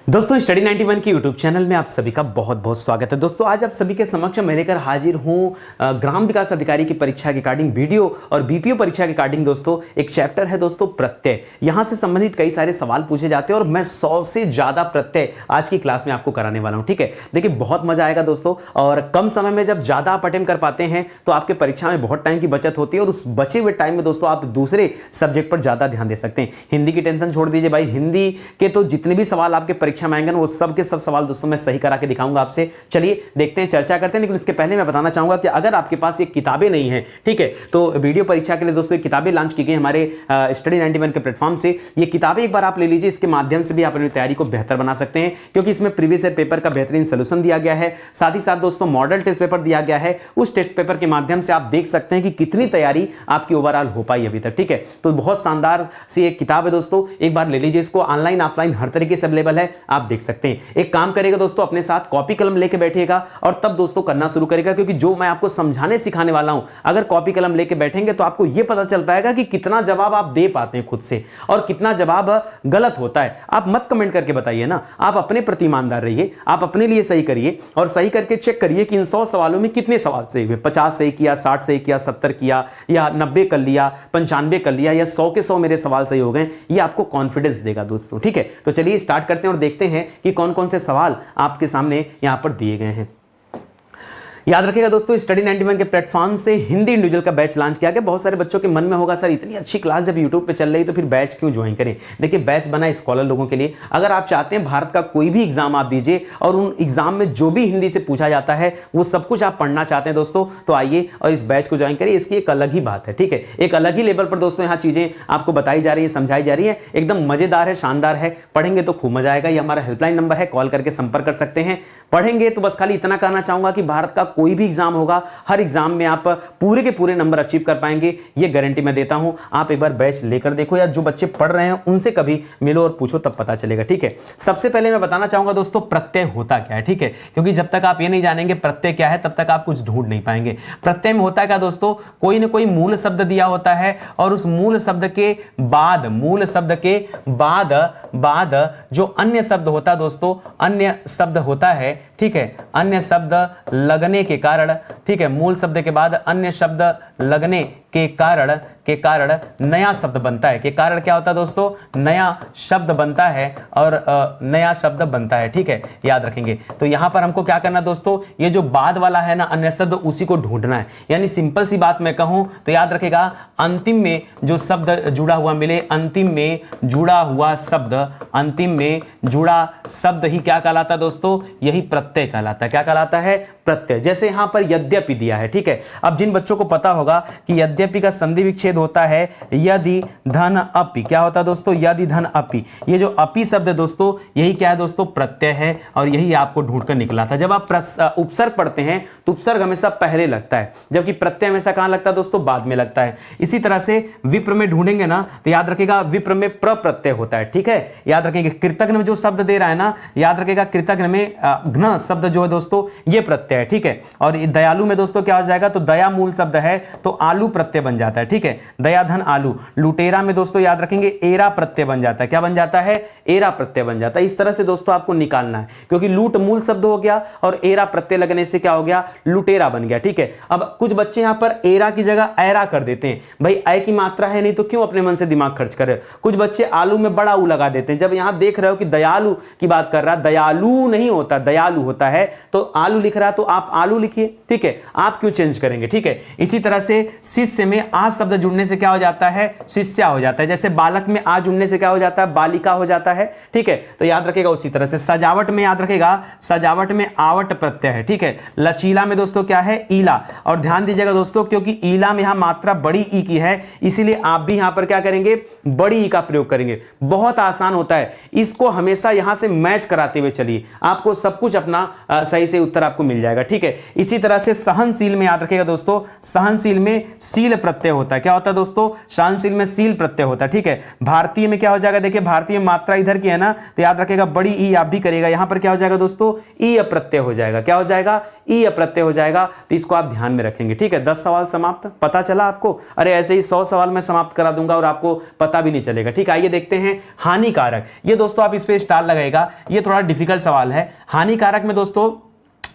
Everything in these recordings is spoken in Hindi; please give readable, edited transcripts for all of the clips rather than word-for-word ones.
दोस्तों स्टडी 91 की यूट्यूब चैनल में आप सभी का बहुत बहुत स्वागत है। दोस्तों आज आप सभी के समक्ष मैं लेकर हाजिर हूँ ग्राम विकास अधिकारी की परीक्षा के रिगार्डिंग वीडियो और बीपीओ परीक्षा के रिगार्डिंग दोस्तों एक चैप्टर है दोस्तों प्रत्यय। यहाँ से संबंधित कई सारे सवाल पूछे जाते हैं और मैं 100 से ज़्यादा प्रत्यय आज की क्लास में आपको कराने वाला हूँ। ठीक है, देखिए बहुत मजा आएगा दोस्तों। और कम समय में जब ज़्यादा आप अटेम्प्ट कर पाते हैं तो आपके परीक्षा में बहुत टाइम की बचत होती है और उस बचे हुए टाइम में दोस्तों आप दूसरे सब्जेक्ट पर ज़्यादा ध्यान दे सकते हैं। हिंदी की टेंशन छोड़ दीजिए भाई, हिंदी के तो जितने भी सवाल आपके परीक्षा में आएंगे ना वो सब के सब सवाल दोस्तों मैं सही करा के दिखाऊंगा आपसे। चलिए देखते हैं, चर्चा करते हैं। लेकिन उसके पहले मैं बताना चाहूंगा कि अगर आपके पास ये किताबें नहीं है, ठीक है, तो वीडियो परीक्षा के लिए दोस्तों किताबें लॉन्च की गई हमारे स्टडी 91 के प्लेटफॉर्म से। ये किताबें एक बार आप ले लीजिए, इसके माध्यम से भी आप अपनी तैयारी को बेहतर बना सकते हैं क्योंकि इसमें प्रीवियस ईयर पेपर का बेहतरीन सोल्यूशन दिया गया है। साथ ही साथ दोस्तों मॉडल टेस्ट पेपर दिया गया है। उस टेस्ट पेपर के माध्यम से आप देख सकते हैं कि कितनी तैयारी आपकी ओवरऑल हो पाई अभी तक। ठीक है, तो बहुत शानदार सी एक किताब है दोस्तों, एक बार ले लीजिए इसको। ऑनलाइन ऑफलाइन हर तरीके से अवेलेबल है, आप देख सकते हैं। एक काम करेगा दोस्तों, अपने साथ कॉपी कलम लेके बैठिएगा और तब दोस्तों करना शुरू करेगा, क्योंकि जो मैं आपको समझाने सिखाने वाला हूं अगर कॉपी कलम लेके बैठेंगे तो आपको यह पता चल पाएगा कि कितना जवाब आप दे पाते हैं खुद से और कितना जवाब गलत होता है। आप मत कमेंट करके बताइए ना, आप अपने प्रति ईमानदार रहिए, आप अपने लिए सही करिए और सही करके चेक करिए कि इन 100 सवालों में कितने सवाल सही हुए। 50 सही किया, 60 सही किया, 70 किया या 90 कर लिया, 95 कर लिया या 100 के 100 मेरे सवाल सही हो गए। ये आपको कॉन्फिडेंस देगा दोस्तों। ठीक है, तो चलिए स्टार्ट करते हैं और देखते हैं कि कौन कौन से सवाल आपके सामने यहां पर दिए गए हैं। याद रखिएगा दोस्तों, स्टडी 91 के प्लेटफॉर्म से हिंदी इंडिविजुअल का बैच लॉन्च किया गया। बहुत सारे बच्चों के मन में होगा सर इतनी अच्छी क्लास जब यूट्यूब पे चल रही तो फिर बैच क्यों ज्वाइन करें। देखिए बैच बना स्कॉलर लोगों के लिए। अगर आप चाहते हैं भारत का कोई भी एग्जाम आप दीजिए और उन एग्जाम में जो भी हिंदी से पूछा जाता है वो सब कुछ आप पढ़ना चाहते हैं दोस्तों, तो आइए और इस बैच को ज्वाइन करिए। इसकी एक अलग ही बात है, ठीक है, एक अलग ही लेवल पर दोस्तों यहाँ चीजें आपको बताई जा रही है, समझाई जा रही है। एकदम मजेदार है, शानदार है, पढ़ेंगे तो खूब मजा आएगा। ये हमारा हेल्पलाइन नंबर है, कॉल करके संपर्क कर सकते हैं। पढ़ेंगे तो बस खाली इतना कहना चाहूंगा कि भारत का कोई भी एग्जाम होगा, हर एग्जाम में आप पूरे के पूरे नंबर अचीव कर पाएंगे, ये गारंटी मैं देता हूं। आप एक बार बैच लेकर देखो या जो बच्चे पढ़ रहे हैं उनसे कभी मिलो और पूछो, तब पता चलेगा। ठीक है, सबसे पहले मैं बताना चाहूंगा दोस्तों प्रत्यय होता क्या है। ठीक है, क्योंकि जब तक आप ये नहीं जानेंगे प्रत्यय क्या है तब तक आप कुछ ढूंढ नहीं पाएंगे। प्रत्यय में होता क्या दोस्तों, कोई ना कोई मूल शब्द दिया होता है और उस मूल शब्द के बाद जो अन्य शब्द होता है दोस्तों, अन्य शब्द होता है। ठीक है, अन्य शब्द लगने के कारण, ठीक है, मूल शब्द के बाद अन्य शब्द लगने के कारण नया शब्द बनता है। के कारण क्या होता है दोस्तों, नया शब्द बनता है और नया शब्द बनता है। ठीक है, याद रखेंगे। तो यहां पर हमको क्या करना दोस्तों, ये जो बाद वाला है ना अन्य शब्द, उसी को ढूंढना है। यानी सिंपल सी बात मैं कहूं तो याद रखेगा, अंतिम में जो शब्द जुड़ा हुआ मिले, अंतिम में जुड़ा हुआ शब्द, अंतिम में जुड़ा शब्द ही क्या कहलाता है दोस्तों, यही प्रत्यय कहलाता है। क्या कहलाता है, प्रत्यय। जैसे यहां पर यद्यपि दिया है। ठीक है, अब जिन बच्चों को पता होगा कि यद्यपि का संधि विच्छेद होता है यदि धन अपि। क्या होता है दोस्तों, यदि धन अपि। ये जो अपि शब्द है दोस्तों, यही क्या है दोस्तों, प्रत्यय है और यही आपको ढूंढकर निकला था। जब आप उपसर्ग पढ़ते हैं तो उपसर्ग हमेशा पहले लगता है, जबकि प्रत्यय हमेशा कहां लगता है दोस्तों, बाद में लगता है। इसी तरह से विप्र में ढूंढेंगे ना तो याद रखेगा विप्र में प्रत्यय होता है। ठीक है, याद रखेंगे। कृतज्ञ में जो शब्द दे रहा है ना, याद रखेगा कृतज्ञ में घ्न शब्द जो है दोस्तों ये प्रत्यय है। ठीक है, और दयालु में दोस्तों क्या हो जाएगा, तो दया मूल शब्द है तो आलू प्रत्यय बन जाता है। ठीक है, दया धन आलू। लुटेरा में दोस्तों याद रखेंगे एरा प्रत्यय बन जाता है। क्या बन जाता है, एरा प्रत्यय बन जाता है। इस तरह से दोस्तों आपको निकालना है, क्योंकि लूट मूल शब्द हो गया और एरा प्रत्यय लगने से क्या हो गया, लुटेरा बन गया। ठीक है, अब कुछ बच्चे यहां पर एरा की जगह ऐरा कर देते हैं। भाई ऐ की मात्रा है नहीं तो क्यों अपने मन से दिमाग खर्च करे। कुछ बच्चे आलू में बड़ा ऊ लगा देते हैं। जब यहां देख रहे हो कि दयालु की बात कर रहा, दयालु नहीं होता, दयालु होता है, तो आलू लिख रहा तो आप आलू लिखिए। ठीक है, आप क्यों चेंज करेंगे। ठीक है, इसी तरह से शिष्य में आ शब्द जुड़ने से क्या हो जाता है, शिष्या हो जाता है। जैसे बालक में आ जुड़ने से क्या हो जाता है, बालिका हो जाता है। ठीक है, तो याद रखेगा। उसी तरह से सजावट में याद रखेगा, सजावट में आवट प्रत्यय है। ठीक है, लचीला में दोस्तों क्या है, ईला। और ध्यान दीजिएगा दोस्तों, क्योंकि ईला में यहां मात्रा बड़ी ई की है, इसीलिए आप भी यहां पर क्या करेंगे, बड़ी ई का प्रयोग करेंगे। बहुत आसान होता है, इसको हमेशा यहां से मैच कराते हुए चलिए, आपको सब कुछ अपना सही से उत्तर आपको मिल जाएगा। ठीक है, इसी तरह से सहनशील में याद रखेगा दोस्तों, सहनशील में शील शील प्रत्यय होता है। क्या होता है दोस्तों? शांतशील में शील प्रत्यय होता है, ठीक है। भारतीय में क्या हो जाएगा? देखिए भारतीय में मात्रा इधर की है ना, तो याद रखेगा बड़ी ई आप भी करेगा, यहां पर क्या हो जाएगा दोस्तों? ई प्रत्यय हो जाएगा। क्या हो जाएगा? ई प्रत्यय हो जाएगा। तो इसको आप ध्यान में रखेंगे, ठीक है। 10 सवाल समाप्त, पता चला आपको? अरे ऐसे ही 100 सवाल मैं समाप्त करा दूंगा और आपको पता भी नहीं चलेगा, ठीक है। आइए देखते हैं हानिकारक। ये दोस्तों आप इस पे स्टार लगाएगा, ये थोड़ा डिफिकल्ट सवाल है। हानिकारक में दोस्तों,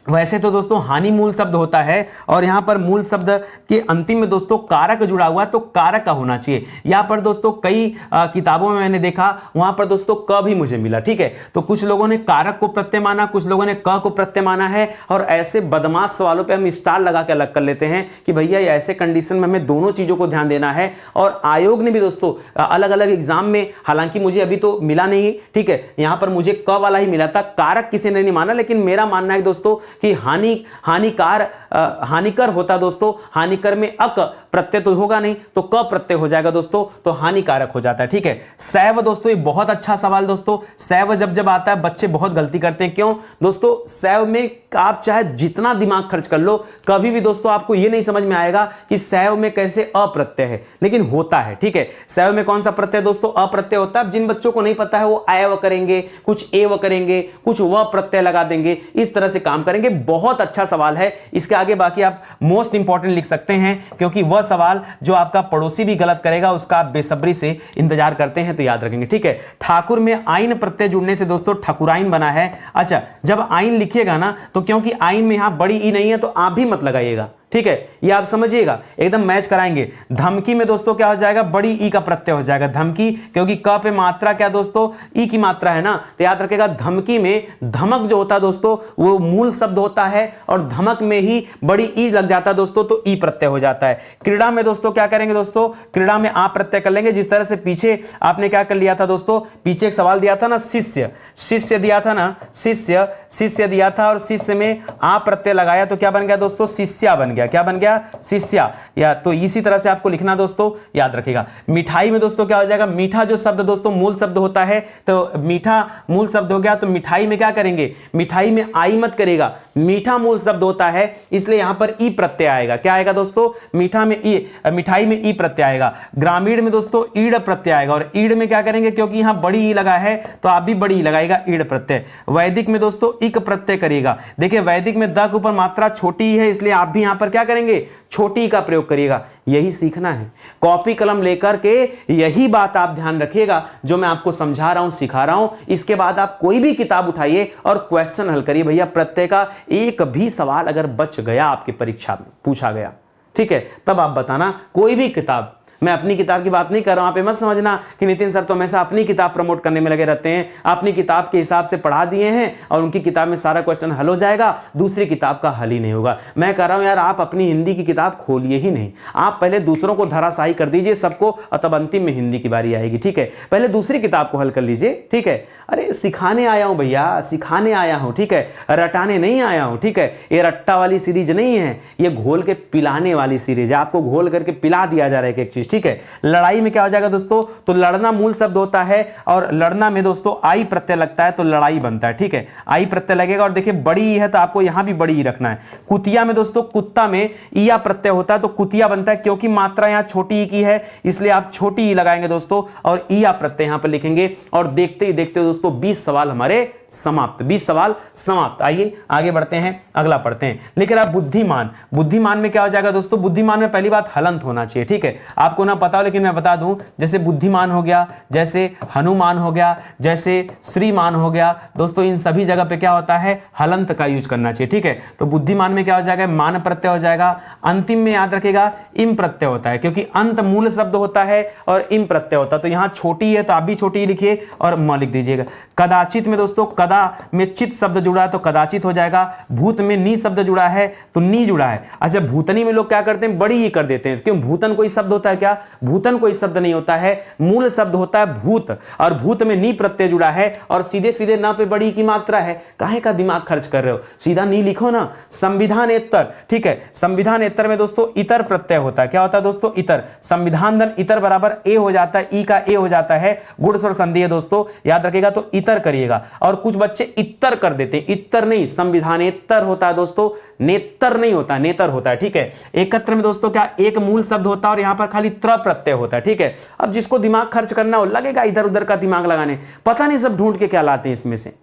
वैसे तो दोस्तों हानि मूल शब्द होता है और यहां पर मूल शब्द के अंतिम में दोस्तों कारक जुड़ा हुआ है, तो कारक का होना चाहिए। यहां पर दोस्तों कई किताबों में मैंने देखा, वहां पर दोस्तों क भी मुझे मिला, ठीक है। तो कुछ लोगों ने कारक को प्रत्यय माना, कुछ लोगों ने क को प्रत्यय माना है, और ऐसे बदमाश सवालों पे हम स्टार लगा के अलग कर लेते हैं कि भैया ऐसे कंडीशन में हमें दोनों चीजों को ध्यान देना है। और आयोग ने भी दोस्तों अलग अलग एग्जाम में, हालांकि मुझे अभी तो मिला नहीं, ठीक है, यहां पर मुझे क वाला ही मिला था, कारक किसी ने नहीं माना, लेकिन मेरा मानना है दोस्तों कि हानिकर होता दोस्तों, हानिकर में अक प्रत्यय तो होगा नहीं, तो क प्रत्यय हो जाएगा दोस्तों, तो हानिकारक हो जाता है, ठीक है। सैव दोस्तों, ये बहुत अच्छा सवाल दोस्तों। सैव जब जब आता है बच्चे बहुत गलती करते हैं, क्यों दोस्तों? सैव में आप चाहे जितना दिमाग खर्च कर लो, कभी भी दोस्तों आपको ये नहीं समझ में आएगा कि सैव में कैसे अप्रत्यय है, लेकिन होता है, ठीक है। सैव में कौन सा प्रत्यय दोस्तों? अप्रत्यय होता है। जिन बच्चों को नहीं पता है वो आयव करेंगे, कुछ एव करेंगे, कुछ व प्रत्यय लगा देंगे, इस तरह से काम करेंगे। बहुत अच्छा सवाल है। इसके आगे बाकी आप मोस्ट इंपॉर्टेंट लिख सकते हैं, क्योंकि वह सवाल जो आपका पड़ोसी भी गलत करेगा उसका आप बेसब्री से इंतजार करते हैं, तो याद रखेंगे, ठीक है। ठाकुर में आइन प्रत्यय जुड़ने से दोस्तों ठकुराइन बना है। अच्छा, जब आइन लिखिएगा ना, तो क्योंकि आइन में यहां बड़ी ई नहीं है, तो आप भी मत लगाइएगा, ठीक है। ये आप समझिएगा, एकदम मैच कराएंगे। धमकी में दोस्तों क्या हो जाएगा? बड़ी ई का प्रत्यय हो जाएगा, धमकी, क्योंकि क पे मात्रा क्या दोस्तों? ई की मात्रा है ना, तो याद रखेगा धमकी में धमक जो होता है दोस्तों वो मूल शब्द होता है, और धमक में ही बड़ी ई लग जाता है दोस्तों, तो ई प्रत्यय हो जाता है। क्रीड़ा में दोस्तों क्या करेंगे दोस्तों? क्रीड़ा में आप प्रत्यय कर लेंगे। जिस तरह से पीछे आपने क्या कर लिया था दोस्तों? पीछे एक सवाल दिया था ना, शिष्य, शिष्य दिया था ना, शिष्य, शिष्य दिया था, और शिष्य में आप प्रत्यय लगाया तो क्या बन गया दोस्तों? शिष्या बन गया। क्या बन गया? शिष्या। या तो इसी तरह से आपको लिखना दोस्तों, याद रखिएगा। मिठाई में दोस्तों क्या हो जाएगा? मीठा जो शब्द दोस्तों मूल शब्द होता है, तो मीठा मूल शब्द हो गया, तो मिठाई में क्या करेंगे? मिठाई में आई मत करेगा, मीठा मूल शब्द होता है, इसलिए यहां पर ई प्रत्यय आएगा। क्या आएगा दोस्तों? मीठा में ई, मिठाई में ई प्रत्यय आएगा। ग्रामीण में दोस्तों ईड़ प्रत्यय आएगा, और ईड़ में क्या करेंगे? क्योंकि यहां बड़ी ई लगा है, तो आप भी बड़ी ई लगाएगा, ईड़ प्रत्यय। वैदिक में दोस्तों इक प्रत्यय करिएगा। देखिए वैदिक में द के ऊपर मात्रा छोटी है, इसलिए आप भी यहां पर क्या करेंगे? छोटी का प्रयोग करिएगा। यही सीखना है, कॉपी कलम लेकर के यही बात आप ध्यान रखिएगा जो मैं आपको समझा रहा हूं, सिखा रहा हूं। इसके बाद आप कोई भी किताब उठाइए और क्वेश्चन हल करिए। भैया प्रत्यय का एक भी सवाल अगर बच गया आपकी परीक्षा में, पूछा गया, ठीक है, तब आप बताना। कोई भी किताब, मैं अपनी किताब की बात नहीं कर रहा हूं, आप ये मत समझना कि नितिन सर तो हमेशा अपनी किताब प्रमोट करने में लगे रहते हैं। अपनी किताब के हिसाब से पढ़ा दिए हैं और उनकी किताब में सारा क्वेश्चन हल हो जाएगा, दूसरी किताब का हल ही नहीं होगा। मैं कह रहा हूं यार, आप अपनी हिंदी की किताब खोलिए ही नहीं, आप पहले दूसरों को धराशायी कर दीजिए सबको, और तब अंतिम में हिंदी की बारी आएगी, ठीक है। पहले दूसरी किताब को हल कर लीजिए, ठीक है। अरे सिखाने आया हूं भैया, सिखाने आया हूं, ठीक है, रटाने नहीं आया हूं, ठीक है। ये रट्टा वाली सीरीज नहीं है, ये घोल के पिलाने वाली सीरीज है। आपको घोल करके पिला दिया जा रहा है एक चीज, ठीक है। लड़ाई में क्या हो जाएगा दोस्तों? तो लड़ना मूल शब्द होता है, और लड़ना में दोस्तों आई प्रत्यय लगता है, तो लड़ाई बनता है, ठीक है। आई प्रत्यय लगेगा, और देखिए बड़ी ई है तो आपको यहां भी बड़ी ई रखना है। कुतिया में दोस्तों, कुत्ता में ईया प्रत्यय होता है, तो कुतिया बनता है, क्योंकि मात्रा यहां छोटी ई की है, इसलिए आप छोटी ई लगाएंगे दोस्तों, और ईया प्रत्यय यहां पर लिखेंगे। और देखते ही देखते दोस्तों 20 सवाल हमारे समाप्त, 20 सवाल समाप्त। आइए आगे बढ़ते हैं, अगला पढ़ते हैं। लेकिन आप बुद्धिमान, बुद्धिमान में क्या हो जाएगा दोस्तों? बुद्धिमान में पहली बात हलंत होना चाहिए, ठीक है। आपको ना पता हो लेकिन मैं बता दूं, जैसे बुद्धिमान हो गया, जैसे हनुमान हो गया, जैसे श्रीमान हो गया दोस्तों, इन सभी जगह पे क्या होता है? हलंत का यूज करना चाहिए, ठीक है। तो बुद्धिमान में क्या हो जाएगा? मान प्रत्यय हो जाएगा। अंतिम में याद रखेगा इम प्रत्यय होता है, क्योंकि अंत मूल शब्द होता है और इम प्रत्यय होता है, तो यहां छोटी है तो आप भी छोटी लिखिए और म लिख दीजिएगा। कदाचित में दोस्तों, कदा में चित शब्द जुड़ा है तो कदाचित हो जाएगा। भूत में नी शब्द जुड़ा है तो नी जुड़ा है। अच्छा, भूतनी में लोग क्या करते हैं? बड़ी ही कर देते हैं, क्यों? भूतन कोई शब्द होता है क्या? भूतन कोई शब्द नहीं होता है, मूल शब्द होता है भूत, और भूत में नी प्रत्यय जुड़ा है, और सीधे सीधे ना पे बड़ी की मात्रा है। काहे का दिमाग खर्च कर रहे हो? सीधा नी लिखो ना। संविधानेतर, ठीक है, संविधानेतर में दोस्तों इतर प्रत्यय होता है। क्या होता है दोस्तों? इतर। संविधान धन इतर बराबर ए हो जाता है, ई का ए हो जाता है, गुण स्वर संधि है दोस्तों, याद रखिएगा। तो इतर करिएगा। और कुछ कुछ बच्चे इत्तर कर देते हैं, इत्तर नहीं, संविधानेतर होता है दोस्तों, नेतर नहीं होता, नेतर होता है, ठीक है। एकत्र में दोस्तों क्या एक मूल शब्द होता है और यहां पर खाली त्र प्रत्यय होता है, ठीक है। अब जिसको दिमाग खर्च करना हो लगेगा इधर उधर का दिमाग लगाने, पता नहीं सब ढूंढ के क्या लाते हैं इसमें से।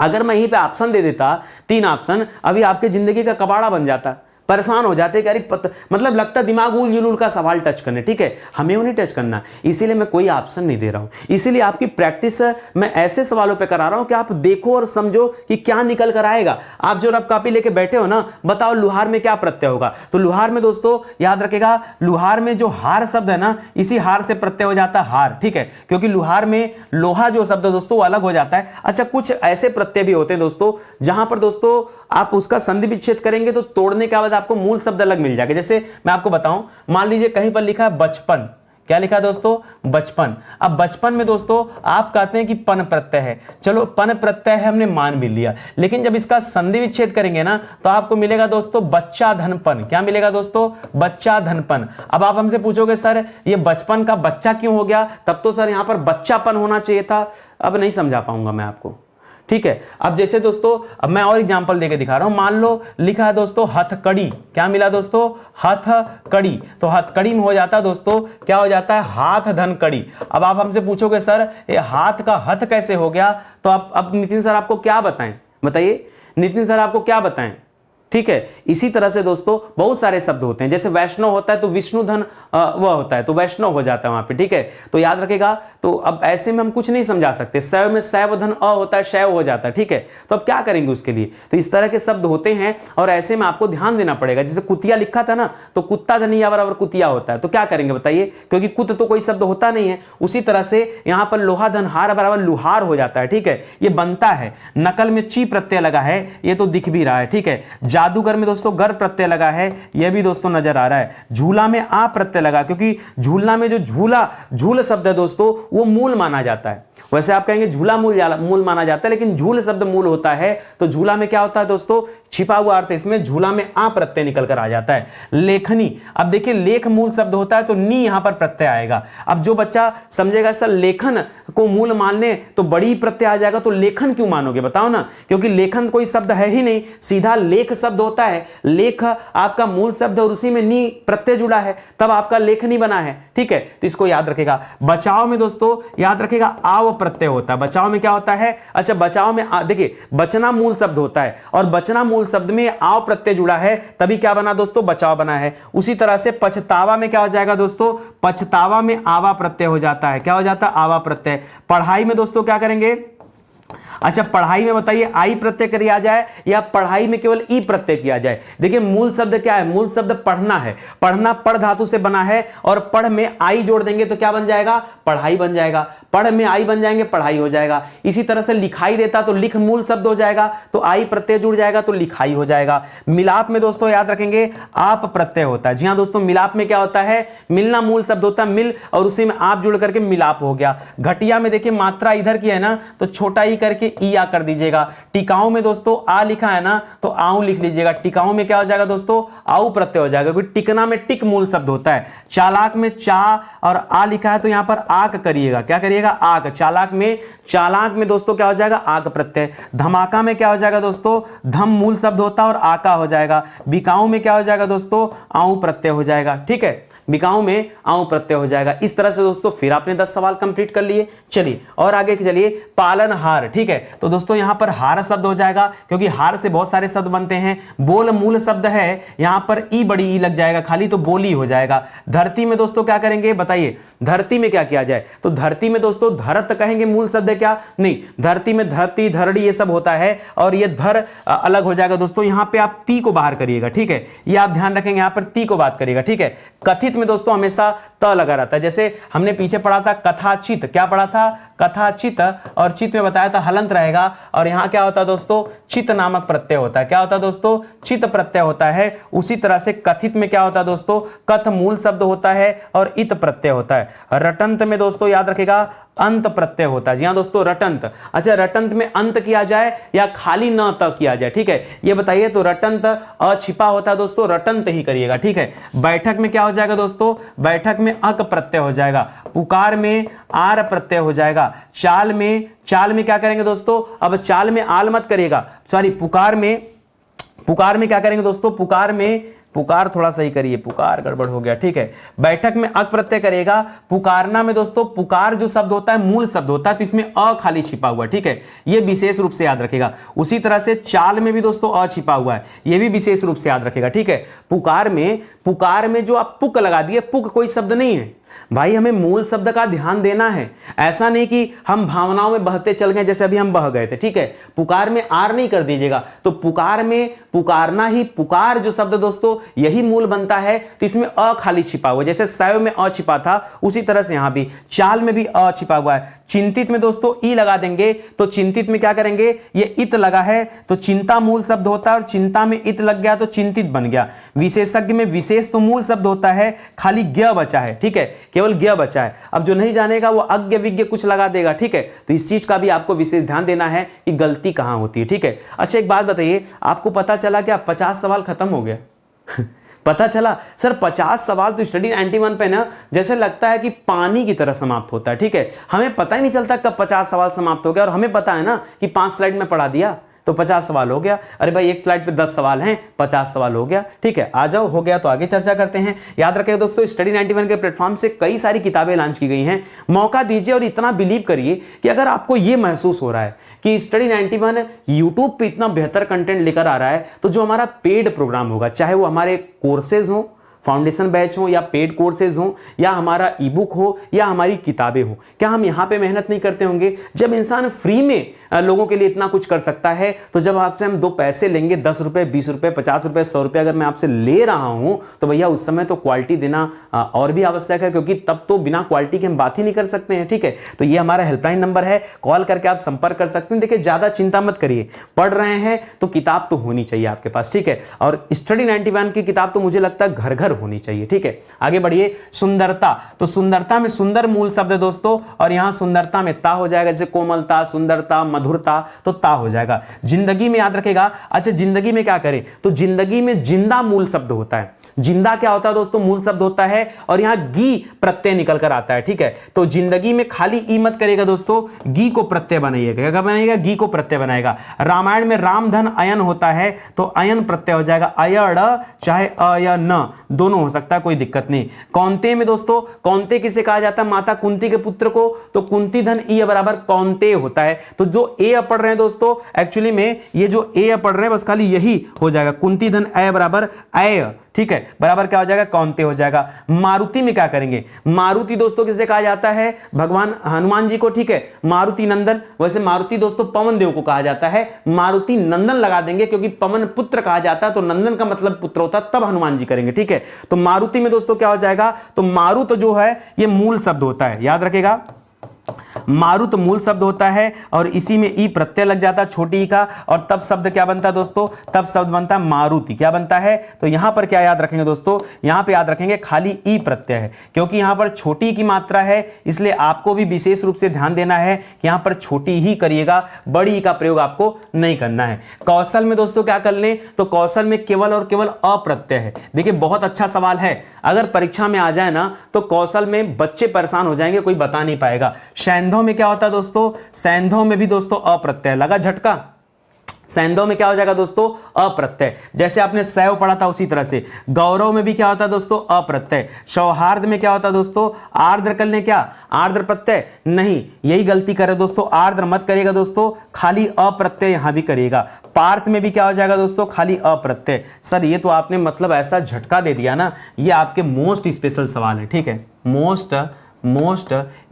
अगर मैं यहीं पे ऑप्शन दे देता 3 ऑप्शन, अभी आपके जिंदगी का कबाड़ा बन जाता, परेशान हो जाते कि अरे मतलब लगता दिमाग उल जुलूल का सवाल टच करने, ठीक है। हमें वो नहीं टच करना, इसीलिए मैं कोई ऑप्शन नहीं दे रहा हूं। इसीलिए आपकी प्रैक्टिस मैं ऐसे सवालों पे करा रहा हूं कि आप देखो और समझो कि क्या निकल कर आएगा। आप जो रफ कॉपी लेके बैठे हो ना, बताओ लुहार में क्या प्रत्यय होगा। तो लुहार में दोस्तों याद रखेगा, लुहार में जो हार शब्द है ना, इसी हार से प्रत्यय हो जाता है हार, ठीक है। क्योंकि लुहार में लोहा जो शब्द है दोस्तों वो अलग हो जाता है। अच्छा, कुछ ऐसे प्रत्यय भी होते हैं दोस्तों जहां पर दोस्तों आप उसका संधि विच्छेद करेंगे तो तोड़ने के बाद आपको मूल शब्द अलग मिल जाएगा। जैसे मैं आपको बताऊं, मान लीजिए कहीं पर लिखा है बचपन, क्या लिखा है दोस्तों, बचपन। अब बचपन में दोस्तों आप कहते हैं कि पन प्रत्यय है, चलो पन प्रत्यय है हमने मान भी लिया, लेकिन जब इसका संधि विच्छेद करेंगे ना तो आपको मिलेगा दोस्तों बच्चा धनपन। क्या मिलेगा दोस्तों, बच्चा धनपन। अब आप हमसे पूछोगे सर ये बचपन का बच्चा क्यों हो गया, तब तो सर यहां पर बच्चापन होना चाहिए था। अब नहीं समझा पाऊंगा मैं आपको, ठीक है। अब जैसे दोस्तों अब मैं और एग्जांपल देके दिखा रहा हूं, मान लो लिखा है दोस्तों हथकड़ी, क्या मिला दोस्तों, हथकड़ी। तो हथकड़ी में हो जाता है दोस्तों, क्या हो जाता है, हाथ धन कड़ी। अब आप हमसे पूछोगे सर ये हाथ का हथ कैसे हो गया, तो अब नितिन सर आपको क्या बताएं, बताइए नितिन सर आपको क्या बताएं, ठीक है। इसी तरह से दोस्तों बहुत सारे शब्द होते हैं, जैसे वैष्णव होता है तो विष्णुधन वह होता है तो वैष्णव हो जाता है वहां पे, ठीक है। तो याद रखेगा, तो अब ऐसे में हम कुछ नहीं समझा सकते, शैव में शैवधन अ होता है, शैव हो जाता है, ठीक है। तो अब क्या करेंगे उसके लिए, तो इस तरह के शब्द होते हैं और ऐसे में आपको ध्यान देना पड़ेगा। जैसे कुतिया लिखा था ना, तो कुत्ता धनिया बराबर कुतिया होता है, तो क्या करेंगे बताइए, क्योंकि कुत तो कोई शब्द होता नहीं है। उसी तरह से यहां पर लोहा धन हार बराबर लुहार हो जाता है, ठीक है। ये बनता है, नकल में ची प्रत्यय लगा है, ये तो दिख भी रहा है, ठीक है। जादूगर में दोस्तों गर प्रत्यय लगा है, यह भी दोस्तों नजर आ रहा है। झूला में आ प्रत्यय लगा, क्योंकि झूलना में जो झूल शब्द है दोस्तों वो मूल माना जाता है। वैसे आप कहेंगे झूला मूल माना जाता है, लेकिन झूल शब्द मूल होता है। तो झूला में क्या होता है दोस्तों, छिपा हुआ अर्थ इसमें, झूला में आ प्रत्यय निकल कर आ जाता है। लेखनी, अब देखिए लेख मूल शब्द होता है तो नी यहां पर प्रत्यय आएगा। अब जो बच्चा समझेगा सर लेखन को मूल मान ले तो बड़ी प्रत्यय आ जाएगा, तो लेखन क्यों मानोगे बताओ ना, क्योंकि लेखन कोई शब्द है ही नहीं, सीधा लेख शब्द होता है। लेख आपका मूल शब्द और उसी में नी प्रत्यय जुड़ा है, तब आपका लेखनी बना है, ठीक है। तो इसको याद रखेगा। बचाव में दोस्तों याद रखेगा आव प्रत्यय होता है। बचाव में क्या होता है, अच्छा बचाव में देखिए बचना मूल शब्द होता है और बचना मूल शब्द में आव प्रत्यय जुड़ा है, तभी क्या बना दोस्तों, बचाव बना है। उसी तरह से पछतावा में क्या हो जाएगा दोस्तों, पछतावा में आवा प्रत्यय हो जाता है, क्या हो जाता है, आवा प्रत्यय। पढ़ाई में दोस्तों क्या करेंगे, अच्छा पढ़ाई में बताइए आई प्रत्यय किया जाए या पढ़ाई में केवल ई प्रत्यय किया जाए। देखिए मूल शब्द क्या है, मूल शब्द पढ़ना है, पढ़ना पढ़ धातु से बना है और पढ़ में आई जोड़ देंगे तो क्या बन जाएगा, पढ़ाई बन जाएगा। पढ़ में आई बन जाएंगे, पढ़ाई हो जाएगा। इसी तरह से लिखाई देता तो लिख मूल शब्द हो जाएगा, तो आई प्रत्यय जुड़ जाएगा तो लिखाई हो जाएगा। मिलाप में दोस्तों याद रखेंगे आप प्रत्यय होता है। जी हाँ दोस्तों, मिलाप में क्या होता है, मिलना मूल शब्द होता है, मिल और उसी में आप जुड़ करके मिलाप हो गया। घटिया में देखिए मात्रा इधर की है ना, तो छोटा ई करके ई आ कर दीजिएगा। टिकाऊ में दोस्तों आ लिखा है ना, तो आऊ लिख लीजिएगा। टिकाऊ में क्या हो जाएगा दोस्तों, आऊ प्रत्यय हो जाएगा, क्योंकि टिकना में टिक मूल शब्द होता है। चालाक में चा और आ लिखा है तो यहां पर आक करिएगा, क्या करिएगा, आक। चालाक में दोस्तों क्या हो जाएगा, आक प्रत्यय। धमाका में क्या हो जाएगा दोस्तों, धम मूल शब्द होता है और आका हो जाएगा। बिकाऊ में क्या हो जाएगा दोस्तों, आऊ प्रत्यय हो जाएगा, ठीक है। बिकाऊ में आऊ प्रत्यय हो जाएगा। इस तरह से दोस्तों फिर आपने 10 सवाल कंप्लीट कर लिए। चलिए और आगे चलिए, पालनहार, ठीक है। तो दोस्तों यहां पर हार शब्द हो जाएगा, क्योंकि हार से बहुत सारे शब्द बनते हैं। बोल मूल शब्द है, यहां पर ई बड़ी ई लग जाएगा, खाली तो बोली हो जाएगा। धरती में दोस्तों क्या करेंगे बताइए, धरती में क्या किया जाए, तो धरती में दोस्तों धरत कहेंगे, मूल शब्द है क्या, नहीं, धरती में धरती धरड़ी ये सब होता है और ये धर अलग हो जाएगा दोस्तों। यहां पे आप ती को बाहर करिएगा, ठीक है, ये आप ध्यान रखेंगे, यहां पर ती को बात करिएगा, ठीक है। कथित में दोस्तों हमेशा त लगा रहता है। जैसे हमने पीछे पढ़ा था कथाचित, क्या पढ़ा था, कथाचित, और चित में बताया था हलंत रहेगा, और यहां क्या होता है दोस्तों, चित नामक प्रत्यय होता है। क्या होता है दोस्तों, चित प्रत्यय होता है। उसी तरह से कथित में क्या होता है दोस्तों, कथ मूल शब्द होता है और इत प्रत्यय होता है। रटंत में दोस्तों याद रखेगा अंत प्रत्यय होता है। जी हाँ दोस्तों, रटंत। अच्छा, रटंत में अंत किया जाए या खाली न त किया जाए, ठीक है, ये बताइए। तो रटंत अ छिपा होता है दोस्तों, रटंत ही करिएगा, ठीक है। बैठक में क्या हो जाएगा दोस्तों, बैठक में अक प्रत्यय हो जाएगा। पुकार में आर प्रत्यय हो जाएगा। चाल में क्या करेंगे दोस्तों, अब चाल में आल मत करिएगा, सॉरी, पुकार में क्या करेंगे दोस्तों, पुकार थोड़ा सही करिए, पुकार गड़बड़ हो गया, ठीक है। बैठक में अक प्रत्यय करेगा। पुकारना में दोस्तों, पुकार जो शब्द होता है मूल शब्द होता है, तो इसमें अ खाली छिपा हुआ है, ठीक है, ये विशेष रूप से याद रखेगा। उसी तरह से चाल में भी दोस्तों अ छिपा हुआ है, ये भी विशेष रूप से याद रखेगा, ठीक है। पुकार में जो आप पुक लगा दिए, पुक कोई शब्द नहीं है भाई, हमें मूल शब्द का ध्यान देना है। ऐसा नहीं कि हम भावनाओं में बहते चल गए, जैसे अभी हम बह गए थे, ठीक है। पुकार में आर नहीं कर दीजिएगा, तो पुकार में पुकारना ही, पुकार जो शब्द दोस्तों यही मूल बनता है, तो इसमें अ खाली छिपा हुआ है। जैसे सैव में अ छिपा था, उसी तरह से यहां भी चाल में भी अ छिपा हुआ है। चिंतित में दोस्तों ई लगा देंगे, तो चिंतित में क्या करेंगे, ये इत लगा है तो चिंता मूल शब्द होता है, और चिंता में इत लग गया तो चिंतित बन गया। विशेषज्ञ में विशेष तो मूल शब्द होता है, खाली ज्ञ बचा है, ठीक है, केवल ज्ञ बचा है। अब जो नहीं जानेगा वो अज्ञ विज्ञ कुछ लगा देगा, ठीक है। तो इस चीज का भी आपको विशेष ध्यान देना है कि गलती कहां होती है, ठीक है। अच्छा, एक बात बताइए, आपको पता चला क्या 50 सवाल खत्म हो गया? पता चला सर 50 सवाल तो स्टडी 91 पे ना जैसे लगता है कि पानी की तरह समाप्त होता है, ठीक है। हमें पता ही नहीं चलता कब 50 सवाल समाप्त हो गया, और हमें पता है ना कि 5 स्लाइड में पढ़ा दिया तो 50 सवाल हो गया। अरे भाई, एक स्लाइड पे 10 सवाल हैं, 50 सवाल हो गया, ठीक है। आ जाओ, हो गया तो आगे चर्चा करते हैं। याद रखिए दोस्तों, स्टडी 91 के प्लेटफॉर्म से कई सारी किताबें लॉन्च की गई हैं, मौका दीजिए। और इतना बिलीव करिए कि अगर आपको यह महसूस हो रहा है कि स्टडी 91 यूट्यूब पे इतना बेहतर कंटेंट लेकर आ रहा है, तो जो हमारा पेड प्रोग्राम होगा, चाहे वो हमारे कोर्सेज हो, फाउंडेशन बैच हो, या पेड कोर्सेज हो, या हमारा ई बुक हो, या हमारी किताबें हो, क्या हम यहां पे मेहनत नहीं करते होंगे? जब इंसान फ्री में लोगों के लिए इतना कुछ कर सकता है, तो जब आपसे हम 2 पैसे लेंगे, 10 रुपए, 20 रुपए, 50 रुपए, 100 रुपए अगर मैं आपसे ले रहा हूं, तो भैया उस समय तो क्वालिटी देना और भी आवश्यक है, क्योंकि तब तो बिना क्वालिटी के हम बात ही नहीं कर सकते हैं, ठीक है। तो ये हमारा हेल्पलाइन नंबर है, कॉल करके आप संपर्क कर सकते हैं। देखिए, ज्यादा चिंता मत करिए, पढ़ रहे हैं तो किताब तो होनी चाहिए आपके पास, ठीक है। और स्टडी 91 की किताब तो मुझे लगता है घर घर होनी चाहिए, ठीक है। आगे बढ़िए। सुंदरता, तो सुंदरता में सुंदर मूल शब्द है दोस्तों, और यहां सुंदरता में ता हो जाएगा, जैसे कोमलता, सुंदरता, मधुरता, तो ता हो जाएगा। जिंदगी में याद रखेगा। अच्छा, जिंदगी में क्या करें, तो जिंदगी में जिंदा मूल शब्द होता है। जिंदा क्या होता है दोस्तों, मूल शब्द होता है, और यहां गी प्रत्यय निकल कर आता है, ठीक है। तो जिंदगी में खाली ई मत करेगा दोस्तों, गी को प्रत्यय बनाइएगा। क्या बनाइएगा? गी को प्रत्यय बनाएगा। रामायण में राम धन अयन होता है, तो अयन प्रत्यय हो जाएगा। अयण चाहे अयन दोनों हो सकता है, कोई दिक्कत नहीं। कौनते में दोस्तों, कौनते किसे कहा जाता है? माता कुंती के पुत्र को, तो कुंती धन ई बराबर कौनते होता है। तो जो ए पढ़ रहे हैं दोस्तों, एक्चुअली में ये जो ए पढ़ रहे हैं बस खाली यही हो जाएगा, कुंती धन अय बराबर अय, ठीक है, बराबर क्या हो जाएगा? कौनते हो जाएगा। मारुति में क्या करेंगे? मारुति दोस्तों किसे कहा जाता है? भगवान हनुमान जी को, ठीक है। मारुति नंदन, वैसे मारुति दोस्तों पवन देव को कहा जाता है, मारुति नंदन लगा देंगे क्योंकि पवन पुत्र कहा जाता है, तो नंदन का मतलब पुत्र होता है, तब हनुमान जी करेंगे, ठीक है। तो मारुति में दोस्तों क्या हो जाएगा? तो मारुत जो है ये मूल शब्द होता है, याद रखेगा, मारुत मूल शब्द होता है, और इसी में ई प्रत्यय लग जाता है, छोटी ई का, और तब शब्द क्या बनता है दोस्तों? तब शब्द बनता है मारुति। क्या बनता है? तो यहां पर क्या याद रखेंगे दोस्तों? यहां पे याद रखेंगे खाली ई प्रत्यय है, क्योंकि यहां पर छोटी की मात्रा है, इसलिए आपको भी विशेष रूप से ध्यान देना है कि यहां पर छोटी ही करिएगा, बड़ी ई का प्रयोग आपको नहीं करना है। कौशल में दोस्तों क्या कर लें? तो कौशल में केवल और केवल अप्रत्यय है। देखिए, बहुत अच्छा सवाल है, अगर परीक्षा में आ जाए ना तो कौशल में बच्चे परेशान हो जाएंगे, कोई बता नहीं पाएगा। सैंधव में क्या होता है दोस्तों? सैंधव में भी दोस्तों अप्रत्यय लगा, झटका। सैंधव में क्या हो जाएगा दोस्तों? अप्रत्यय। जैसे आपने सैव पढ़ा था उसी तरह से। गौरव में भी क्या होता है दोस्तों? अप्रत्यय। सौहार्द में क्या होता है दोस्तों? आर्द्र कर लें क्या? आर्द्र प्रत्यय नहीं, यही गलती करे दोस्तों, आर्द्र मत करिएगा दोस्तों, खाली अप्रत्यय यहां भी करिएगा। पार्थ में भी क्या हो जाएगा दोस्तों? खाली अप्रत्यय। सर ये तो आपने मतलब ऐसा झटका दे दिया ना, ये आपके मोस्ट स्पेशल सवाल है, ठीक है, मोस्ट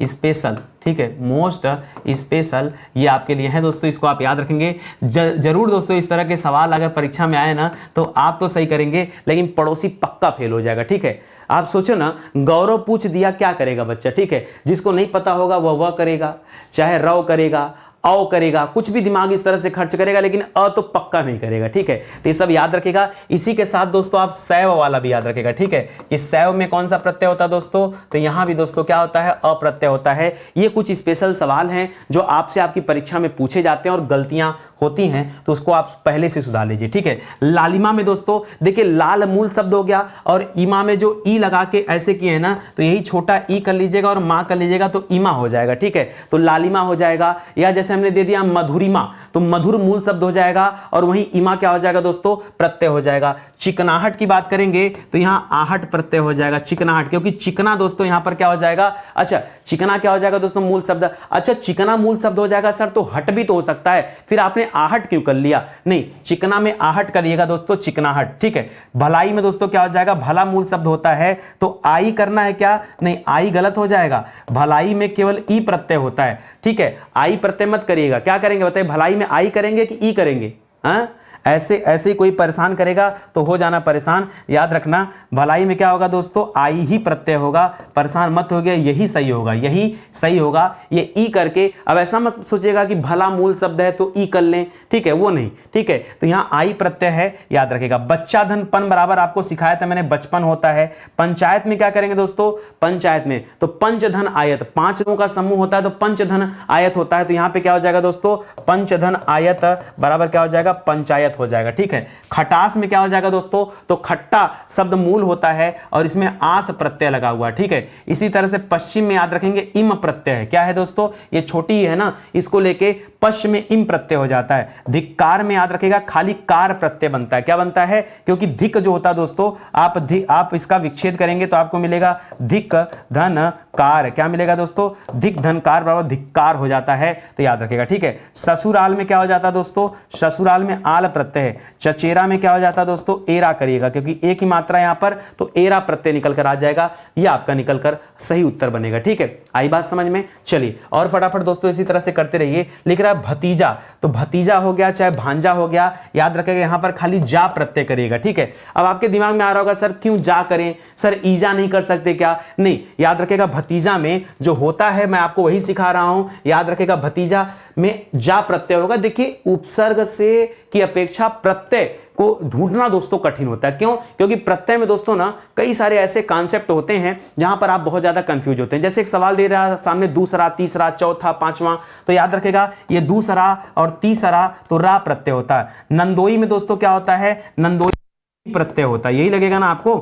स्पेशल, ठीक है, मोस्ट स्पेशल ये आपके लिए है दोस्तों, इसको आप याद रखेंगे जरूर दोस्तों। इस तरह के सवाल अगर परीक्षा में आए ना तो आप तो सही करेंगे, लेकिन पड़ोसी पक्का फेल हो जाएगा, ठीक है। आप सोचो ना, गौरव पूछ दिया, क्या करेगा बच्चा, ठीक है। जिसको नहीं पता होगा वह करेगा, चाहे रव करेगा, औ करेगा, कुछ भी दिमाग इस तरह से खर्च करेगा, लेकिन अ तो पक्का नहीं करेगा, ठीक है। तो ये सब याद रखेगा। इसी के साथ दोस्तों आप सैव वाला भी याद रखेगा, ठीक है। कि सैव में कौन सा प्रत्यय होता है दोस्तों, तो यहां भी दोस्तों क्या होता है, अप्रत्यय होता है। ये कुछ स्पेशल सवाल हैं जो आपसे आपकी परीक्षा में पूछे जाते हैं और गलतियां होती हैं, तो उसको आप पहले से सुधार लीजिए, ठीक है। लालिमा में दोस्तों देखिए लाल मूल शब्द हो गया और ईमा में जो ई लगा के ऐसे किए हैं ना, तो यही छोटा ई कर लीजिएगा और मां कर लीजिएगा तो ईमा हो जाएगा, ठीक है। तो लालिमा हो जाएगा, या जैसे हमने दे दिया मधुरिमा, तो मधुर मूल शब्द हो जाएगा और वहीं ईमा क्या हो जाएगा दोस्तों, प्रत्यय हो जाएगा। चिकनाहट की बात करेंगे तो यहां आहट प्रत्यय हो जाएगा, चिकनाहट, क्योंकि चिकना दोस्तों यहां पर क्या हो जाएगा, अच्छा चिकना क्या हो जाएगा दोस्तों, मूल शब्द। अच्छा चिकना मूल शब्द हो जाएगा सर, तो हट भी तो हो सकता है, फिर आपने आहट क्यों कर लिया, नहीं चिकना में आहट करिएगा दोस्तों, चिकनाहट, ठीक है। भलाई में दोस्तों क्या हो जाएगा, भला मूल शब्द होता है, तो आई करना है क्या, नहीं आई गलत हो जाएगा, भलाई में केवल ई प्रत्यय होता है, ठीक है। आई प्रत्यय मत करिएगा, क्या करेंगे बताइए, भलाई में आई करेंगे कि ई करेंगे, हाँ ऐसे ऐसे कोई परेशान करेगा तो हो जाना परेशान, याद रखना। भलाई में क्या होगा दोस्तों, आई ही प्रत्यय होगा, परेशान मत हो गया, यही सही होगा, यही सही होगा। ये ई करके अब ऐसा मत सोचिएगा कि भला मूल शब्द है तो ई कर लें, ठीक है, वो नहीं, ठीक है। तो यहाँ आई प्रत्यय है, याद रखेगा। बच्चा धन पन बराबर आपको सिखाया था मैंने, बचपन होता है। पंचायत में क्या करेंगे दोस्तों, पंचायत में तो पंचधन आयत, 5 लोगों का समूह होता है तो पंचधन आयत होता है, तो यहाँ पे क्या हो जाएगा दोस्तों, पंचधन आयत बराबर क्या हो जाएगा, पंचायत हो जाएगा, ठीक है। खटास में क्या हो जाएगा दोस्तों, तो खट्टा शब्द मूल होता है और इसमें आस प्रत्यय लगा हुआ, ठीक है। इसी तरह से पश्चिम में याद रखेंगे इम प्रत्यय है, क्या है दोस्तों, ये छोटी है ना, इसको लेके पश्चिम में इम प्रत्यय हो जाता है। धिक्कार में याद रखेगा खाली कार प्रत्यय बनता है, क्या बनता है, क्योंकि धिक जो होता है दोस्तों, आप इसका विच्छेद करेंगे तो आपको मिलेगा धिक धन कार, क्या मिलेगा दोस्तों, धिक धन कार बराबर धिक्कार हो जाता है, तो याद रखेगा, ठीक है। ससुराल में क्या हो जाता है दोस्तों, ससुराल में आल प्रत्यय है। चचेरा में क्या हो जाता है दोस्तों, एरा करिएगा, क्योंकि एक ही मात्रा यहां पर, तो एरा प्रत्यय निकल कर आ जाएगा, यह आपका निकल कर सही उत्तर बनेगा, ठीक है। आई बात समझ में, चलिए और फटाफट दोस्तों इसी तरह से करते रहिए। लिख रहा है भतीजा, तो भतीजा हो गया चाहे भांजा हो गया, याद रखेगा यहां पर खाली जा प्रत्यय करिएगा, ठीक है। अब आपके दिमाग में आ रहा होगा सर क्यों जा करें, सर ईजा नहीं कर सकते क्या, नहीं, याद रखेगा भतीजा में जो होता है मैं आपको वही सिखा रहा हूं, याद रखेगा भतीजा में जा प्रत्यय होगा। देखिए उपसर्ग से की अपेक्षा प्रत्यय को ढूंढना दोस्तों कठिन होता है, क्यों, क्योंकि प्रत्यय में दोस्तों ना कई सारे ऐसे कॉन्सेप्ट होते हैं जहां पर आप बहुत ज्यादा कंफ्यूज होते हैं। जैसे एक सवाल दे रहा है सामने दूसरा, तीसरा, चौथा, पांचवा, तो याद रखेगा ये दूसरा और तीसरा तो रा प्रत्यय होता है। नंदोई में दोस्तों क्या होता है, नंदोई प्रत्यय होता है, यही लगेगा ना आपको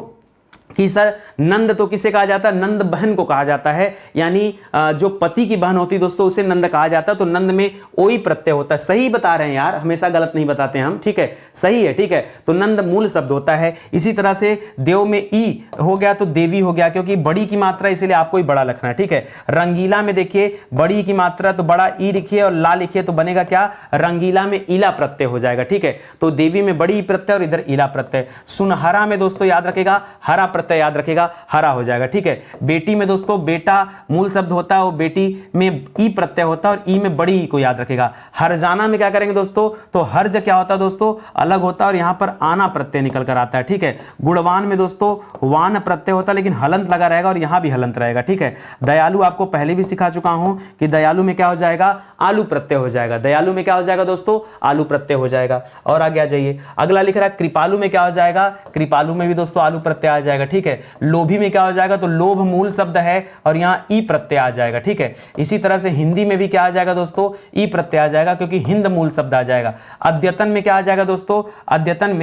कि सर नंद तो किसे कहा जाता है, नंद बहन को कहा जाता है, यानी जो पति की बहन होती है दोस्तों उसे नंद कहा जाता है, तो नंद में ओई प्रत्यय होता है। सही बता रहे हैं यार, हमेशा गलत नहीं बताते हम, ठीक है, सही है, ठीक है। तो नंद मूल शब्द होता है। इसी तरह से देव में ई हो गया तो देवी हो गया, क्योंकि बड़ी की मात्रा इसलिए आपको ही बड़ा लिखना है, ठीक है। रंगीला में देखिए बड़ी की मात्रा तो बड़ा ई लिखिए और ला लिखिए तो बनेगा क्या, रंगीला में ईला प्रत्यय हो जाएगा, ठीक है। तो देवी में बड़ी प्रत्यय और इधर ईला प्रत्यय। सुनहरा में दोस्तों याद रखेगा हरा प्रत्यय याद रखेगा, हरा हो जाएगा, ठीक है। बेटी में दोस्तों बेटा मूल शब्द होता है और बेटी में ई प्रत्यय होता है और ई में बड़ी ई को याद रखेगा। हरजाना में क्या करेंगे दोस्तों, तो हर्ज क्या होता है दोस्तों, अलग होता है और यहां पर आना प्रत्यय निकल कर आता है, ठीक है। गुणवान में दोस्तों वान प्रत्यय होता है लेकिन हलंत लगा रहेगा और यहां भी हलंत रहेगा, ठीक है। दयालु आपको पहले भी सिखा चुका हूं कि दयालु में क्या हो जाएगा, आलू प्रत्यय हो जाएगा। दयालु में क्या हो जाएगा दोस्तों, आलू प्रत्यय हो जाएगा। और आगे आ जाइए, अगला लिख रहा है कृपालु में क्या हो जाएगा, कृपालु में भी दोस्तों आलू प्रत्यय आ जाएगा, ठीक है। लोभी में क्या हो जाएगा, तो लोभ मूल शब्द है और यहां ई प्रत्यय आ जाएगा, ठीक है। इसी तरह से हिंदी में भी क्या आ जाएगा दोस्तों, ई प्रत्यय आ जाएगा, क्योंकि हिंद मूल शब्द आ जाएगा। अद्यतन में क्या आ जाएगा दोस्तों, अद्यतन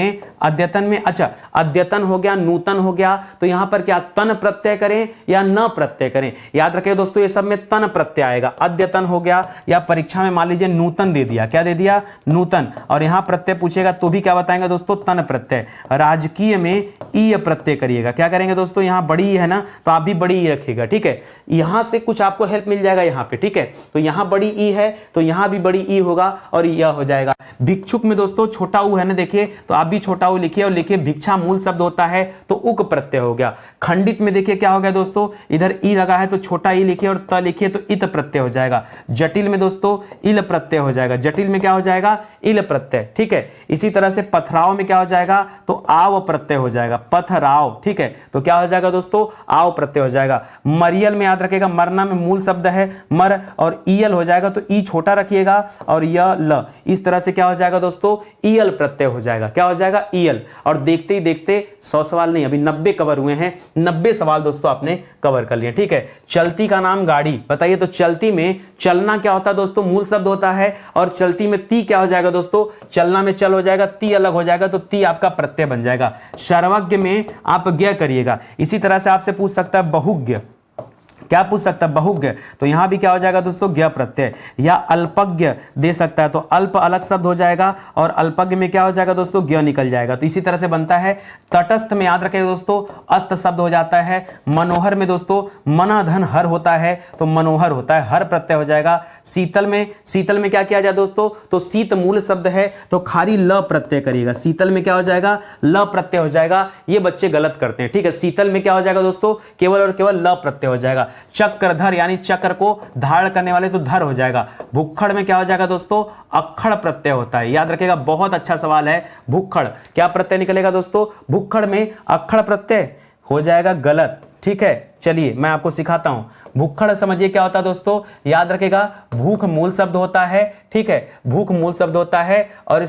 में अच्छा अद्यतन हो गया, नूतन हो गया, तो यहां पर क्या तन प्रत्यय करें या न प्रत्यय करें, याद रखिए दोस्तों ये सब में तन प्रत्यय आएगा। अद्यतन हो गया, या परीक्षा में मान लीजिए नूतन दे दिया, क्या दे दिया, नूतन, और यहां प्रत्यय पूछेगा तो भी क्या बताएंगे दोस्तों, तन प्रत्यय। राजकीय में ई प्रत्यय करिएगा, क्या करेंगे दोस्तों, यहां बड़ी है ना तो आप भी बड़ी ई रखिएगा, ठीक है। यहां से कुछ आपको हेल्प मिल जाएगा यहां पे, ठीक है। तो यहां बड़ी ई है तो यहां भी बड़ी ई होगा और यह हो जाएगा। भिक्षुक में दोस्तों छोटा ऊ है ना, देखिए तो आप भी छोटा ऊ लिखिए और लिखिए भिक्षा मूल शब्द होता है तो उक प्रत्यय हो गया। खंडित में देखिए क्या हो गया दोस्तों, इधर ई लगा है तो छोटा ई लिखिए और त लिखिए तो इत प्रत्यय हो जाएगा। जटिल में दोस्तों इल प्रत्यय हो जाएगा, जटिल में क्या हो जाएगा, इल प्रत्यय, ठीक है। इसी तरह से पथराव में क्या हो जाएगा, तो आव प्रत्यय हो जाएगा, पथराव, ठीक है। ठीक है। तो क्या हो जाएगा दोस्तों, आव प्रत्यय हो जाएगा। मरियल में याद रखेगा, मरना में मूल शब्द है मर, और ईयल हो जाएगा तो ई छोटा रखिएगा और य ल, इस तरह से क्या हो जाएगा दोस्तों, ईयल प्रत्यय हो जाएगा। क्या हो जाएगा, ईयल। और देखते ही देखते 100 सवाल नहीं, अभी 90 कवर हुए हैं, 90 सवाल दोस्तों आपने कवर कर लिए, ठीक है। चलती का नाम गाड़ी, बताइए तो चलती में चलना क्या होता है दोस्तों, मूल शब्द होता है, और चलती में ती क्या हो जाएगा दोस्तों, चलना में चल हो जाएगा, ती अलग हो जाएगा, तो ती आपका प्रत्यय बन जाएगा। सर्वज्ञ में आप ज्ञ करिएगा। इसी तरह से आपसे पूछ सकता है बहुज्ञ, क्या पूछ सकता है, बहुज्ञ, तो यहां भी क्या हो जाएगा दोस्तों, ज्ञ प्रत्यय। या अल्पज्ञ दे सकता है, तो अल्प अलग शब्द हो जाएगा और अल्पज्ञ में क्या हो जाएगा दोस्तों, ज्ञ निकल जाएगा। तो इसी तरह से बनता है। तटस्थ में याद रखें दोस्तों, अस्त शब्द हो जाता है। मनोहर में दोस्तों मना धन हर होता है, तो मनोहर होता है, हर प्रत्यय हो जाएगा। शीतल में क्या किया जाए दोस्तों, तो शीत मूल शब्द है, तो खाली ल प्रत्यय करिएगा। शीतल में क्या हो जाएगा, ल प्रत्यय हो जाएगा। ये बच्चे गलत करते हैं, ठीक है। शीतल में क्या हो जाएगा दोस्तों, केवल और केवल ल प्रत्यय हो जाएगा। चक्रधर यानी चक्र को धारण करने वाले, तो धर हो जाएगा। भुक्खड़ में क्या हो जाएगा दोस्तों, अक्खड़ प्रत्यय होता है, याद रखिएगा, बहुत अच्छा सवाल है। भुक्खड़ क्या प्रत्यय निकलेगा दोस्तों, भुक्खड़ में अक्खड़ प्रत्यय हो जाएगा, गलत, ठीक है। चलिए मैं आपको सिखाता हूं। भुक्खड़ समझिए क्या होता है दोस्तों, याद रखेगा, भूख मूल शब्द होता है, ठीक है, भूख मूल शब्द होता है, और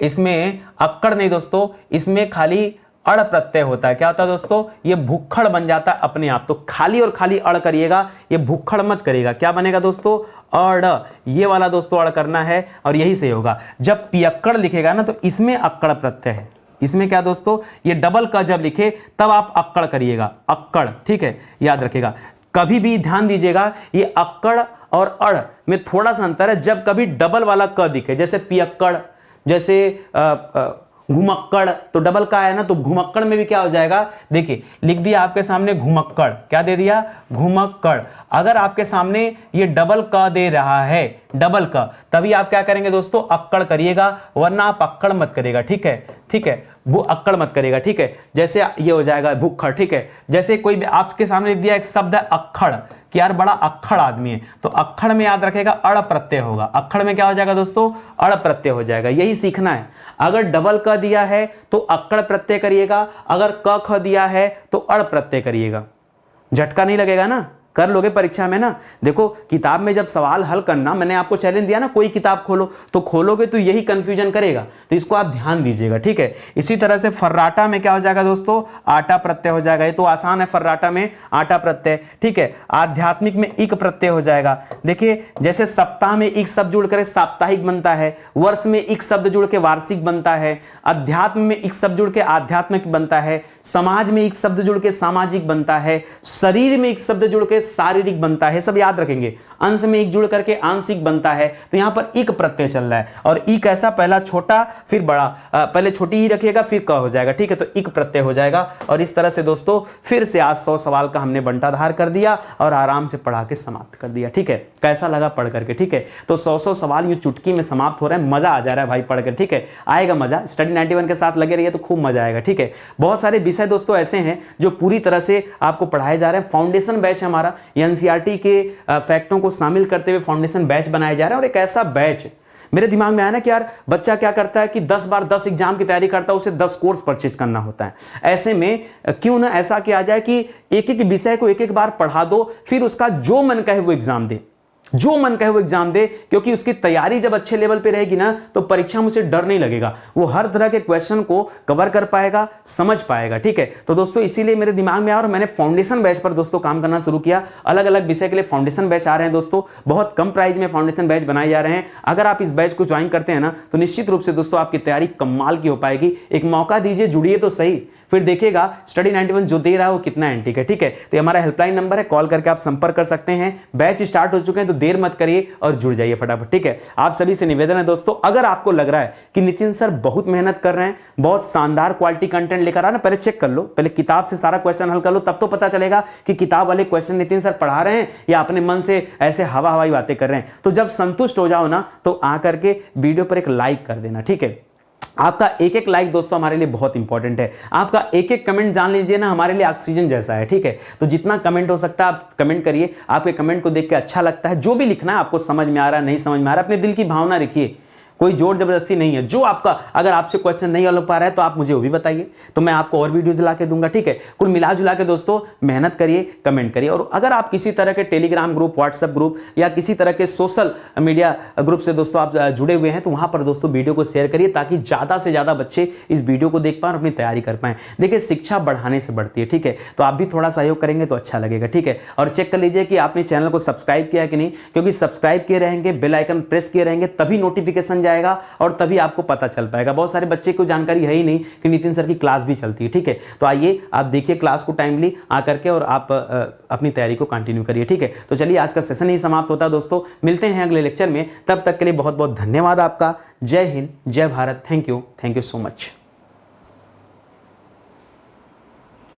इसमें अक्कड़ नहीं दोस्तों, इसमें खाली अड़ प्रत्यय होता है। क्या होता है दोस्तों, ये भुक्खड़ बन जाता है अपने आप, तो खाली और खाली अड़ करिएगा, ये भुक्खड़ मत करिएगा। क्या बनेगा दोस्तों, अड़, ये वाला दोस्तों अड़ करना है, और यही सही होगा। जब पियक्कड़ लिखेगा ना, तो इसमें अक्कड़ प्रत्यय है, इसमें क्या दोस्तों, ये डबल का जब लिखे तब आप अक्कड़ करिएगा, अक्कड़, ठीक है, याद रखिएगा। कभी भी ध्यान दीजिएगा, ये अक्कड़ और अड़ में थोड़ा सा अंतर है। जब कभी डबल वाला क दिखे, जैसे पियक्कड़, जैसे घुमक्कड़, तो डबल का है ना, तो घुमक्कड़ में भी क्या हो जाएगा, देखिए लिख दिया आपके सामने घुमक्कड़, क्या दे दिया, घुमक्कड़। अगर आपके सामने ये डबल क दे रहा है, डबल क, तभी आप क्या करेंगे दोस्तों, अक्कड़ करिएगा, वरना आप अक्कड़ मत करिएगा, ठीक है, ठीक है, वो अक्कड़ मत करिएगा, ठीक है। जैसे ये हो जाएगा भुक्खड़, ठीक है। जैसे कोई भी आपके सामने लिख दिया एक शब्द है अक्खड़, कि यार बड़ा अक्खड़ आदमी है, तो अक्खड़ में याद रखेगा अड़ प्रत्यय होगा। अक्खड़ में क्या हो जाएगा दोस्तों, अड़ प्रत्यय हो जाएगा, यही सीखना है। अगर डबल क दिया है तो अक्कड़ प्रत्यय करिएगा, अगर क ख दिया है तो अड़ प्रत्यय करिएगा, झटका नहीं लगेगा ना, कर लोगे परीक्षा में ना। देखो किताब में जब सवाल हल करना, मैंने आपको चैलेंज दिया ना, कोई किताब खोलो, तो खोलोगे तो यही कंफ्यूजन करेगा, तो इसको आप ध्यान दीजिएगा, ठीक है। इसी तरह से फर्राटा में क्या हो जाएगा दोस्तों, आटा प्रत्यय हो जाएगा, ये तो आसान है, फर्राटा में आटा प्रत्यय, ठीक है। आध्यात्मिक में इक प्रत्यय हो जाएगा। देखिए जैसे सप्ताह में इक शब्द जुड़ कर साप्ताहिक बनता है, वर्ष में इक शब्द जुड़ के वार्षिक बनता है, अध्यात्म में इक शब्द जुड़ के आध्यात्मिक बनता है, समाज में एक शब्द जुड़ के सामाजिक बनता है, शरीर में एक शब्द जुड़ के शारीरिक बनता है, सब याद रखेंगे। अंश में एक जुड़ करके आंशिक बनता है, तो यहां पर इक प्रत्यय चल रहा है। और इक ऐसा, पहला छोटा फिर बड़ा, पहले छोटी ही रखिएगा फिर क हो जाएगा, ठीक है, तो इक प्रत्यय हो जाएगा। और इस तरह से दोस्तों फिर से आज 100 सवाल का हमने बंटाधार कर दिया और आराम से पढ़ा के समाप्त कर दिया, ठीक है। कैसा लगा पढ़ करके, ठीक है। तो 100 सवाल यूं चुटकी में समाप्त हो रहा है, मजा आ जा रहा है भाई पढ़ कर, ठीक है। आएगा मजा, स्टडी 91 के साथ लगे रहिए तो खूब मजा आएगा, ठीक है। बहुत सारे विषय दोस्तों ऐसे हैं जो पूरी तरह से आपको पढ़ाए जा रहे हैं। फाउंडेशन बैच है हमारा, एनसीईआरटी के फैक्टों को शामिल करते हुए फाउंडेशन बैच बनाया जा रहा है। और एक ऐसा बैच मेरे दिमाग में आया ना कि यार बच्चा क्या करता है कि 10 बार 10 एग्जाम की तैयारी करता है, उसे 10 कोर्स परचेज करना होता है। ऐसे में क्यों ना ऐसा किया जाए कि एक एक विषय को एक एक बार पढ़ा दो, फिर उसका जो मन कहे वो एग्जाम दे, जो मन कहे वो एग्जाम दे, क्योंकि उसकी तैयारी जब अच्छे लेवल पे रहेगी ना, तो परीक्षा में उसे डर नहीं लगेगा, वो हर तरह के क्वेश्चन को कवर कर पाएगा, समझ पाएगा, ठीक है। तो दोस्तों इसीलिए मेरे दिमाग में आया और मैंने फाउंडेशन बैच पर दोस्तों काम करना शुरू किया। अलग अलग विषय के लिए फाउंडेशन बैच आ रहे हैं दोस्तों, बहुत कम प्राइस में फाउंडेशन बैच बनाए जा रहे हैं। अगर आप इस बैच को ज्वाइन करते हैं ना, तो निश्चित रूप से दोस्तों आपकी तैयारी कमाल की हो पाएगी। एक मौका दीजिए, जुड़िए तो सही, फिर देखिएगा स्टडी 91 जो दे रहा है वो कितना एंटीक है, ठीक है। तो हमारा हेल्पलाइन नंबर है, कॉल करके आप संपर्क कर सकते हैं। बैच स्टार्ट हो चुके हैं, तो देर मत करिए और जुड़ जाइए फटाफट, ठीक है। आप सभी से निवेदन है दोस्तों, अगर आपको लग रहा है कि नितिन सर बहुत मेहनत कर रहे हैं, बहुत शानदार क्वालिटी कंटेंट लेकर आ ना, पहले चेक कर लो, पहले किताब से सारा क्वेश्चन हल कर लो, तब तो पता चलेगा कि किताब वाले क्वेश्चन नितिन सर पढ़ा रहे हैं या अपने मन से ऐसे हवाई बातें कर रहे हैं। तो जब संतुष्ट हो जाओ ना, तो आकर के वीडियो पर एक लाइक कर देना, ठीक है। आपका एक एक लाइक दोस्तों हमारे लिए बहुत इंपॉर्टेंट है। आपका एक एक कमेंट जान लीजिए ना, हमारे लिए ऑक्सीजन जैसा है, ठीक है। तो जितना कमेंट हो सकता है आप कमेंट करिए। आपके कमेंट को देख के अच्छा लगता है, जो भी लिखना है आपको समझ में आ रहा है, नहीं समझ में आ रहा है, अपने दिल की भावना लिखिए। कोई जोर जबरदस्ती नहीं है। जो आपका अगर आपसे क्वेश्चन नहीं हल हो पा रहा है तो आप मुझे वो भी बताइए, तो मैं आपको और वीडियोज ला के दूंगा, ठीक है। कुल मिला जुला के दोस्तों मेहनत करिए, कमेंट करिए, और अगर आप किसी तरह के टेलीग्राम ग्रुप, व्हाट्सएप ग्रुप या किसी तरह के सोशल मीडिया ग्रुप से दोस्तों आप जुड़े हुए हैं तो वहां पर दोस्तों वीडियो को शेयर करिए ताकि ज्यादा से ज्यादा बच्चे इस वीडियो को देख पाएं और अपनी तैयारी कर पाएं। देखिए शिक्षा बढ़ाने से बढ़ती है, ठीक है, तो आप भी थोड़ा सहयोग करेंगे तो अच्छा लगेगा, ठीक है। और चेक कर लीजिए कि आपने चैनल को सब्सक्राइब किया है कि नहीं, क्योंकि सब्सक्राइब किए रहेंगे, बेल आइकन प्रेस किए रहेंगे, तभी नोटिफिकेशन जाएगा और तभी आपको पता चल पाएगा। बहुत सारे बच्चे को जानकारी है ही नहीं कि नितिन सर की क्लास भी चलती है, ठीक है। तो आइए आप देखिए क्लास को टाइमली आकर के और आप अपनी तैयारी को कंटिन्यू करिए, ठीक है। तो चलिए आज का सेशन ही समाप्त होता है दोस्तों, मिलते हैं अगले लेक्चर में, तब तक के लिए बहुत बहुत धन्यवाद आपका। जय हिंद, जय Bharat, thank you so much.